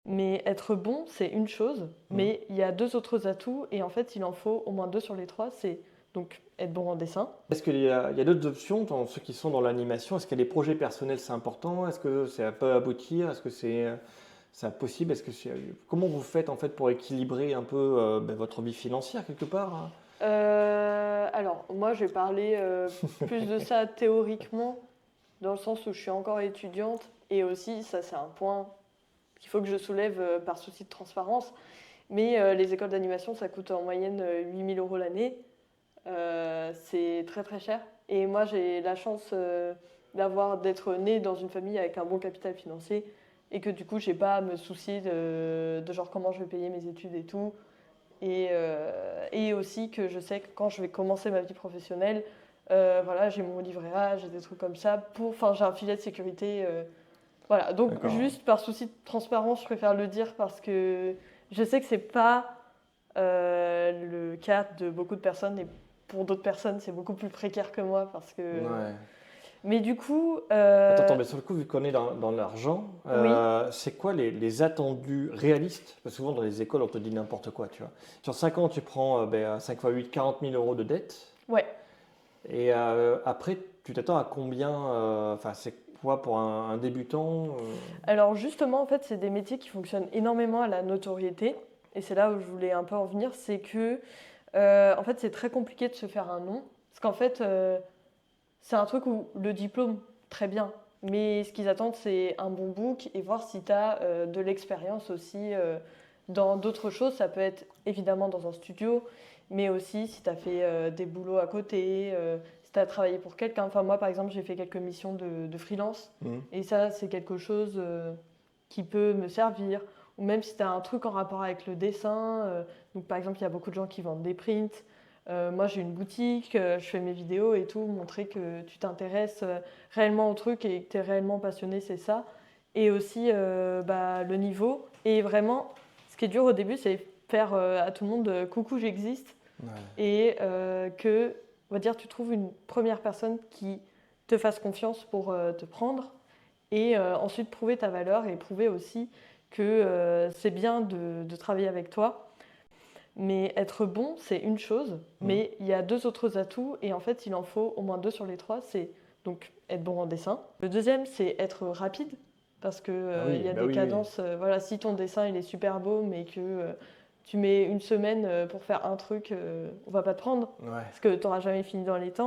Mais être bon, c'est une chose, mais il y a deux autres atouts, et en fait, il en faut au moins deux sur les trois. C'est donc être bon en dessin. Est-ce qu'il y a d'autres options dans ceux qui sont dans l'animation? Est-ce qu'il y a des projets personnels, c'est important? Est-ce que ça peut aboutir? Est-ce que c'est possible? Comment vous faites en fait pour équilibrer un peu votre vie financière quelque part, hein? Alors, moi, je vais parler plus de ça théoriquement, dans le sens où je suis encore étudiante, et aussi, ça, c'est un point qu'il faut que je soulève par souci de transparence. Mais les écoles d'animation, ça coûte en moyenne 8 000 € l'année. C'est très très cher. Et moi, j'ai la chance d'être née dans une famille avec un bon capital financier et que du coup, j'ai pas à me soucier de genre comment je vais payer mes études et tout. Et aussi que je sais que quand je vais commencer ma vie professionnelle, voilà, j'ai mon livret A, j'ai des trucs comme ça. Enfin, j'ai un filet de sécurité. Voilà, donc D'accord. juste par souci de transparence, je préfère le dire parce que je sais que c'est pas le cas de beaucoup de personnes et pour d'autres personnes, c'est beaucoup plus précaire que moi parce que. Ouais. Mais du coup, Attends, mais sur le coup, vu qu'on est dans l'argent, oui, c'est quoi les attendus réalistes? Parce que souvent dans les écoles, on te dit n'importe quoi, tu vois. Sur 5 ans, tu prends 5 fois 8, 40 000 euros de dette. ouais. Et après, tu t'attends à combien? Enfin, c'est quoi pour un débutant? Alors justement, en fait, c'est des métiers qui fonctionnent énormément à la notoriété. Et c'est là où je voulais un peu en venir, c'est que en fait, c'est très compliqué de se faire un nom. Parce qu'en fait, c'est un truc où le diplôme, très bien. Mais ce qu'ils attendent, c'est un bon book et voir si tu as de l'expérience aussi dans d'autres choses. Ça peut être évidemment dans un studio, mais aussi si tu as fait des boulots à côté, si tu as travaillé pour quelqu'un. Enfin, moi, par exemple, j'ai fait quelques missions de freelance. Mhm. Et ça, c'est quelque chose qui peut me servir. Ou même si tu as un truc en rapport avec le dessin. Donc, par exemple, il y a beaucoup de gens qui vendent des prints. Moi, j'ai une boutique, je fais mes vidéos et tout, montrer que tu t'intéresses réellement au truc et que tu es réellement passionné, c'est ça. Et aussi le niveau. Et vraiment, ce qui est dur au début, c'est faire à tout le monde coucou, j'existe. Ouais. Et que, on va dire, tu trouves une première personne qui te fasse confiance pour te prendre. Et ensuite, prouver ta valeur et prouver aussi que c'est bien de travailler avec toi. Mais être bon, c'est une chose, Mhm. mais il y a deux autres atouts, et en fait, il en faut au moins deux sur les trois. C'est donc être bon en dessin. Le deuxième, c'est être rapide, parce que Ah il y oui, a bah des oui, oui. cadences. Voilà, si ton dessin il est super beau, mais que tu mets une semaine pour faire un truc, on va pas te prendre, Ouais. parce que tu n'auras jamais fini dans les temps.